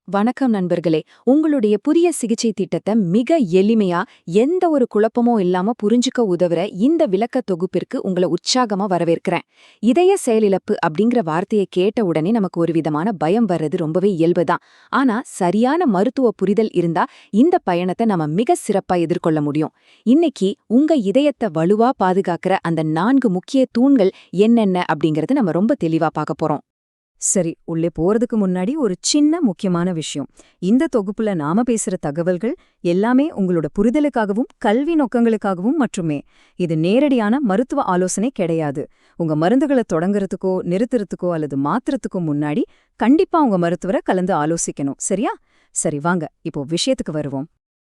வணக்கம் நண்பர்களே. உங்களுடைய புதிய சிகிச்சை திட்டத்தை மிக எளிமையா எந்த ஒரு குழப்பமும் இல்லாம புரிஞ்சுக்க உதவுற இந்த விளக்க தொகுப்பிற்கு உங்களை உற்சாகமா வரவேற்கிறேன். இதய செயலிழப்பு அப்படிங்கிற வார்த்தையை கேட்ட உடனே நமக்கு ஒரு விதமான பயம் வர்றது ரொம்பவே இயல்புதான். ஆனா சரியான மருத்துவ புரிதல் இருந்தா இந்த பயணத்தை நம்ம மிக சிறப்பா எதிர்கொள்ள முடியும். இன்னைக்கு உங்க இதயத்தை வலுவா பாதுகாக்கிற அந்த 4 முக்கிய தூண்கள் என்னென்ன அப்படிங்கறது நம்ம ரொம்ப தெளிவா பார்க்க போறோம். சரி, உள்ளே போறதுக்கு முன்னாடி ஒரு சின்ன முக்கியமான விஷயம். இந்த தொகுப்புல நாம பேசுற தகவல்கள் எல்லாமே உங்களோட புரிதலுக்காகவும் கல்வி நோக்கங்களுக்காகவும் மட்டுமே. இது நேரடியான மருத்துவ ஆலோசனை கிடையாது. உங்க மருந்துகளை தொடங்குறதுக்கோ நிறுத்துறதுக்கோ அல்லது மாத்துறதுக்கோ முன்னாடி கண்டிப்பா உங்க மருத்துவரை கலந்து ஆலோசிக்கணும். சரியா? சரி, வாங்க இப்போ விஷயத்துக்கு வருவோம்.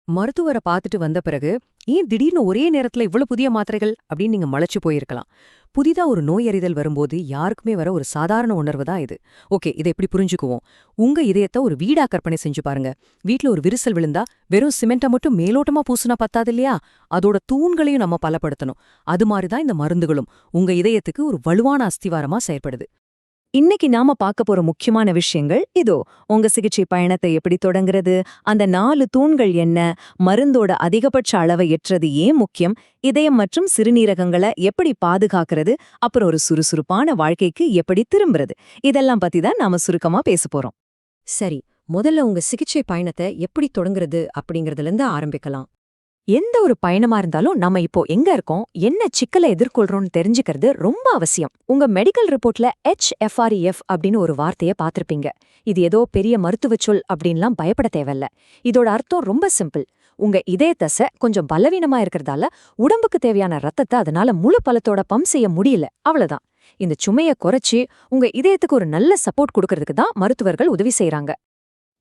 மருத்துவரை பார்த்துட்டு வந்த பிறகு ஏன் திடீர்னு ஒரே நேரத்துல இவ்வளவு புதிய மாத்திரைகள் அப்படின்னு நீங்க மலைச்சு போயிருக்கலாம். புதிதா ஒரு நோய் அறிதல் வரும்போது யாருக்குமே வர ஒரு சாதாரண உணர்வு தான் இது. ஓகே, இதை எப்படி புரிஞ்சுக்குவோம்? உங்க இதயத்தை ஒரு வீடா கற்பனை செஞ்சு பாருங்க. வீட்ல ஒரு விரிசல் விழுந்தா வெறும் சிமெண்ட்டை மட்டும் மேலோட்டமா பூசுனா பத்தாது இல்லையா? அதோட தூண்களையும் நம்ம பலப்படுத்தணும். அது மாதிரிதான் இந்த மருந்துகளும் உங்க இதயத்துக்கு ஒரு வலுவான அஸ்திவாரமா செயற்படுது. இன்னைக்கு நாம பார்க்க போற முக்கியமான விஷயங்கள் இதோ. உங்க சிகிச்சை பயணத்தை எப்படி தொடங்குறது, அந்த 4 தூண்கள் என்ன, மருந்தோட அதிகபட்ச அளவை ஏற்றது ஏன் முக்கியம், இதயம் மற்றும் சிறுநீரகங்களை எப்படி பாதுகாக்கிறது, அப்புறம் ஒரு சுறுசுறுப்பான வாழ்க்கைக்கு எப்படி திரும்புறது, இதெல்லாம் பத்தி தான் நாம சுருக்கமா பேச போறோம். சரி, முதல்ல உங்க சிகிச்சை பயணத்தை எப்படி தொடங்குறது அப்படிங்கறதுல இருந்து ஆரம்பிக்கலாம். எந்த ஒரு பயணமா இருந்தாலும் நம்ம இப்போ எங்க இருக்கோம், என்ன சிக்கலை எதிர்கொள்றோம்னு தெரிஞ்சுக்கிறது ரொம்ப அவசியம். உங்க மெடிக்கல் ரிப்போர்ட்ல HFrEF அப்படின்னு ஒரு வார்த்தையை பார்த்திருப்பீங்க. இது ஏதோ பெரிய மருத்துவச் சொல் அப்படின்லாம் பயப்பட தேவையில்ல. இதோட அர்த்தம் ரொம்ப சிம்பிள். உங்க இதய தசை கொஞ்சம் பலவீனமா இருக்கிறதால உடம்புக்கு தேவையான ரத்தத்தை அதனால முழு பலத்தோட பம்ப் செய்ய முடியல, அவ்வளவுதான். இந்த சுமையை குறைச்சி உங்க இதயத்துக்கு ஒரு நல்ல சப்போர்ட் கொடுக்கறதுக்கு தான் மருத்துவர்கள் உதவி செய்யறாங்க.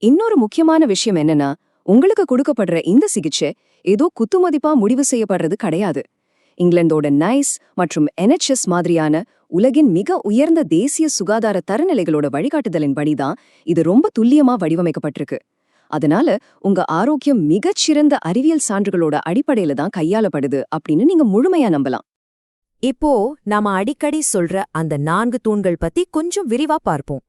இன்னொரு முக்கியமான விஷயம் என்னன்னா, உங்களுக்கு கொடுக்கப்படுற இந்த சிகிச்சை ஏதோ குத்துமதிப்பா முடிவு செய்யப்படுறது கிடையாது. இங்கிலாந்தோட நைஸ் மற்றும் NHS மாதிரியான உலகின் மிக உயர்ந்த தேசிய சுகாதார தரநிலைகளோட வழிகாட்டுதலின்படிதான் இது ரொம்ப துல்லியமா வடிவமைக்கப்பட்டிருக்கு. அதனால உங்க ஆரோக்கியம் மிகச்சிறந்த அறிவியல் சான்றுகளோட அடிப்படையில தான் கையாளப்படுது அப்படின்னு நீங்க முழுமையா நம்பலாம். இப்போ நாம அடிக்கடி சொல்ற அந்த 4 தூண்கள் பத்தி கொஞ்சம் விரிவா பார்ப்போம்.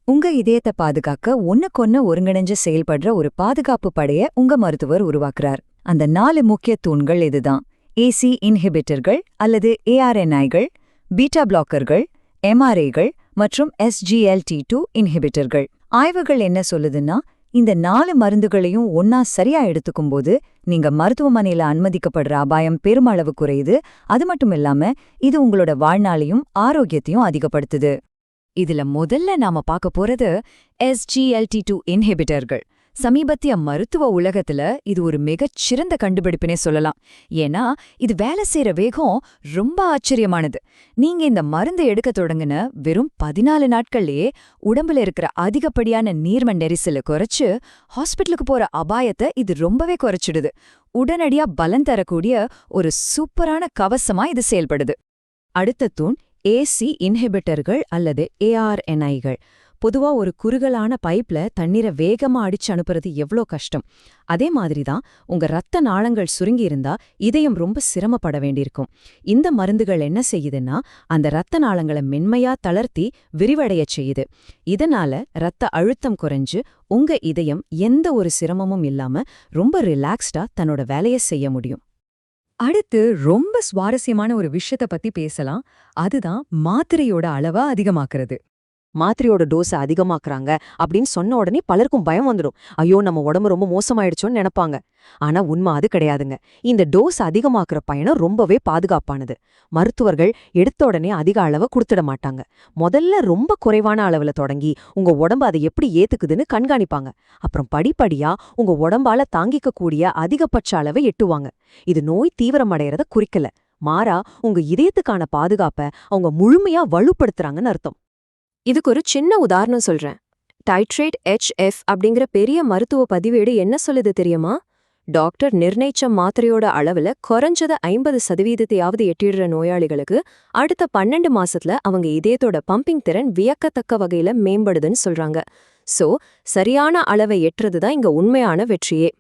உங்க இதயத்தை பாதுகாக்க ஒன்னுக்கொன்னு ஒருங்கிணைஞ்சு செயல்படுற ஒரு பாதுகாப்பு படைய உங்க மருத்துவர் உருவாக்குறார். அந்த 4 முக்கிய தூண்கள் இதுதான்: AC இன்ஹிபிட்டர்கள் அல்லது ARNIகள், பீட்டா பிளாக்கர்கள், MRAகள் மற்றும் SGLT2 இன்ஹிபிட்டர்கள். ஆய்வுகள் என்ன சொல்லுதுன்னா, இந்த 4 மருந்துகளையும் ஒன்னா சரியா எடுத்துக்கும்போது நீங்க மருத்துவமனையில அனுமதிக்கப்படுற அபாயம் பெருமளவு குறையுது. அது மட்டும் இல்லாம இது உங்களோட வாழ்நாளையும் ஆரோக்கியத்தையும் அதிகப்படுத்துது. இதுல முதல்ல நாம பார்க்க போறது SGLT2 இன்ஹிபிட்டர்கள். சமீபத்திய மருத்துவ உலகத்துல இது ஒரு மிகச்சிறந்த கண்டுபிடிப்புனே சொல்லலாம். ஏன்னா இது வேலை செய்யற வேகம் ரொம்ப ஆச்சரியமானது. நீங்க இந்த மருந்து எடுக்க தொடங்குன வெறும் 14 நாட்கள்லயே உடம்புல இருக்கிற அதிகப்படியான நீர்ம நெரிசலை குறைச்சு ஹாஸ்பிட்டலுக்கு போற அபாயத்தை இது ரொம்பவே குறைச்சிடுது. உடனடியா பலன் தரக்கூடிய ஒரு சூப்பரான கவசமா இது செயல்படுது. அடுத்த தூண் AC இன்ஹிபிட்டர்கள் அல்லது ARNIகள். பொதுவா ஒரு குறுகலான பைப்ல தண்ணீரை வேகமா அடிச்சு அனுப்புறது எவ்வளோ கஷ்டம். அதே மாதிரிதான் உங்க ரத்த நாளங்கள் சுருங்கி இருந்தா இதயம் ரொம்ப சிரமப்பட வேண்டியிருக்கும். இந்த மருந்துகள் என்ன செய்யுதுன்னா, அந்த ரத்த நாளங்களை மென்மையா தளர்த்தி விரிவடைய செய்யுது. இதனால ரத்த அழுத்தம் குறைஞ்சு உங்க இதயம் எந்த ஒரு சிரமமும் இல்லாம ரொம்ப ரிலாக்ஸ்டா தன்னோட வேலையை செய்ய முடியும். அடுத்து ரொம்ப சுவாரஸ்யமான ஒரு விஷயத்த பத்தி பேசலாம். அதுதான் மாத்திரையோட அளவை அதிகமாக்குறது. மாத்திரையோட டோஸை அதிகமாக்குறாங்க அப்படின்னு சொன்ன உடனே பலருக்கும் பயம் வந்துடும். ஐயோ, நம்ம உடம்பு ரொம்ப மோசமாயிடுச்சோன்னு நினைப்பாங்க. ஆனா உண்மை அது கிடையாதுங்க. இந்த டோஸ் அதிகமாக்குற பயணம் ரொம்பவே பாதுகாப்பானது. மருத்துவர்கள் எடுத்த உடனே அதிக அளவை கொடுத்துட மாட்டாங்க. முதல்ல ரொம்ப குறைவான அளவுல தொடங்கி உங்க உடம்பு அதை எப்படி ஏத்துக்குதுன்னு கண்காணிப்பாங்க. அப்புறம் படிப்படியா உங்க உடம்பால தாங்கிக்க கூடிய அதிகபட்ச அளவை எட்டுவாங்க. இது நோய் தீவிரமடைறத குறிக்கல, மாறா உங்க இதயத்துக்கான பாதுகாப்பை அவங்க முழுமையா வலுப்படுத்துறாங்கன்னு அர்த்தம். இதுக்கு ஒரு சின்ன உதாரணம் சொல்றேன். டைட்ரேட் HF அப்படிங்கிற பெரிய மருத்துவ பதிவேடு என்ன சொல்லுது தெரியுமா? டாக்டர் நிர்ணயிச்ச மாத்திரையோட அளவுல குறைஞ்சத 50% எட்டிடுற நோயாளிகளுக்கு அடுத்த 12 மாசத்துல அவங்க இதயத்தோட பம்பிங் திறன் வியக்கத்தக்க வகையில மேம்படுதுன்னு சொல்றாங்க. சோ சரியான அளவை எட்டுறதுதான் இங்க உண்மையான வெற்றியே.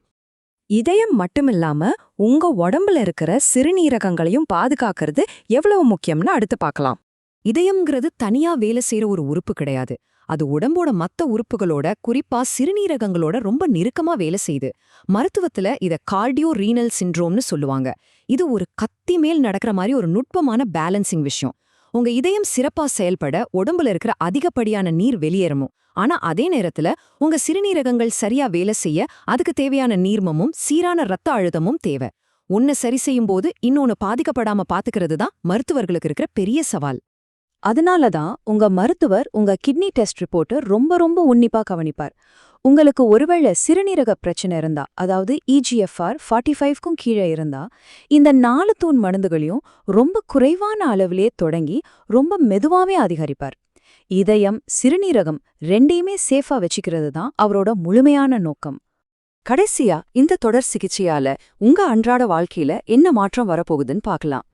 இதயம் மட்டுமில்லாம உங்க உடம்புல இருக்கிற சிறுநீரகங்களையும் பாதுகாக்கிறது எவ்வளவு முக்கியம்னு அடுத்து பார்க்கலாம். இதயம்ங்கிறது தனியா வேலை செய்யற ஒரு உறுப்பு கிடையாது. அது உடம்போட மத்த உறுப்புகளோட, குறிப்பா சிறுநீரகங்களோட ரொம்ப நெருக்கமா வேலை செய்யுது. மருத்துவத்துல இத கார்டியோ ரீனல் சிண்ட்ரோம்னு சொல்லுவாங்க. இது ஒரு கத்தி மேல் நடக்கிற மாதிரி ஒரு நுட்பமான பேலன்சிங் விஷயம். உங்க இதயம் சிறப்பா செயல்பட உடம்புல இருக்கிற அதிகப்படியான நீர் வெளியேறணும். ஆனா அதே நேரத்துல உங்க சிறுநீரகங்கள் சரியா வேலை செய்ய அதுக்கு தேவையான நீர்மமும் சீரான ரத்த அழுத்தமும் தேவை. ஒன்னு சரி செய்யும் போது இன்னொன்னு பாதிக்கப்படாம பாத்துக்கிறது தான் மருத்துவர்களுக்கு இருக்கிற பெரிய சவால். அதனால தான் உங்க மருத்துவர் உங்க கிட்னி டெஸ்ட் ரிப்போர்ட்டை ரொம்ப ரொம்ப உன்னிப்பா கவனிப்பார். உங்களுக்கு ஒருவேளை சிறுநீரக பிரச்சனை இருந்தா, அதாவது EGFR 45க்கும் கீழே இருந்தா, இந்த 4 தூண் மருந்துகளையும் ரொம்ப குறைவான அளவிலே தொடங்கி ரொம்ப மெதுவாவே அதிகரிப்பார். இதயம், சிறுநீரகம் ரெண்டையுமே சேஃபா வச்சுக்கிறது தான் அவரோட முழுமையான நோக்கம். கடைசியா இந்த தொடர் சிகிச்சையால உங்க அன்றாட வாழ்க்கையில என்ன மாற்றம் வரப்போகுதுன்னு பார்க்கலாம்.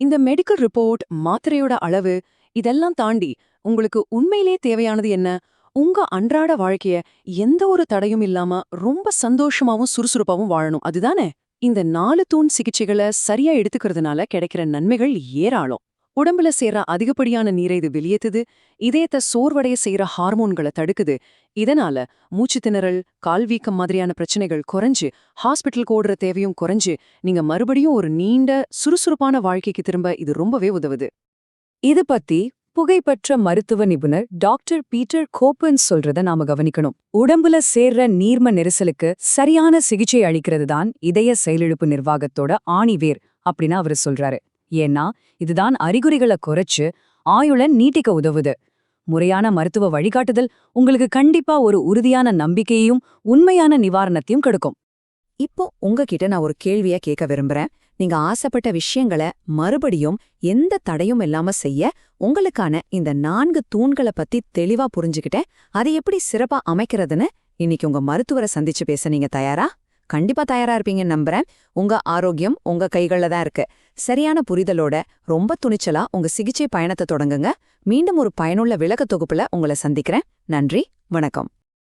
இந்த மெடிக்கல் ரிப்போர்ட், மாத்திரையோட அளவு, இதெல்லாம் தாண்டி உங்களுக்கு உண்மையிலே தேவையானது என்ன? உங்க அன்றாட வாழ்க்கைய எந்த ஒரு தடையும் இல்லாம ரொம்ப சந்தோஷமாவும் சுறுசுறுப்பாவும் வாழணும், அதுதானே? இந்த 4 தூண் சிகிச்சைகளை சரியா எடுத்துக்கிறதுனால கிடைக்கிற நன்மைகள் ஏராளம். உடம்புல சேர்ற அதிகப்படியான நீரை இது வெளியேத்துது, இதயத்தை சோர்வடைய செய்யற ஹார்மோன்களை தடுக்குது. இதனால மூச்சு திணறல், கால்வீக்கம் மாதிரியான பிரச்சனைகள் குறைஞ்சு, ஹாஸ்பிட்டலுக்கு ஓடுற தேவையும் குறைஞ்சு, நீங்க மறுபடியும் ஒரு நீண்ட சுறுசுறுப்பான வாழ்க்கைக்கு திரும்ப இது ரொம்பவே உதவுது. இது பத்தி புகைப்பற்ற மருத்துவ நிபுணர் டாக்டர் பீட்டர் கோப்பன்ஸ் சொல்றத நாம கவனிக்கணும். உடம்புல சேர்ற நீர்ம நெரிசலுக்கு சரியான சிகிச்சை அளிக்கிறது தான் இதய செயலிழப்பு நிர்வாகத்தோட ஆணிவேர் அப்படின்னு அவரு சொல்றாரு. ஏன்னா இதுதான் அறிகுறிகளை குறைச்சு ஆயுள நீட்டிக்க உதவுது. முறையான மருத்துவ வழிகாட்டுதல் உங்களுக்கு கண்டிப்பா ஒரு உறுதியான நம்பிக்கையையும் உண்மையான நிவாரணத்தையும் கொடுக்கும். இப்போ உங்ககிட்ட நான் ஒரு கேள்விய கேட்க விரும்புறேன். நீங்க ஆசைப்பட்ட விஷயங்களை மறுபடியும் எந்த தடையும் இல்லாம செய்ய உங்களுக்கான இந்த 4 தூண்களை பத்தி தெளிவா புரிஞ்சுக்கிட்டேன். அதை எப்படி சிறப்பா அமைக்கிறதுன்னு இன்னைக்கு உங்க மருத்துவரை சந்திச்சு பேச நீங்க தயாரா? கண்டிப்பா தயாரா இருப்பீங்கன்னு நம்புறேன். உங்க ஆரோக்கியம் உங்க கைகள்ல தான் இருக்கு. சரியான புரிதலோட ரொம்ப துணிச்சலா உங்க சிகிச்சை பயணத்தை தொடங்குங்க. மீண்டும் ஒரு பயனுள்ள விளக்க தொகுப்புல உங்களை சந்திக்கிறேன். நன்றி, வணக்கம்.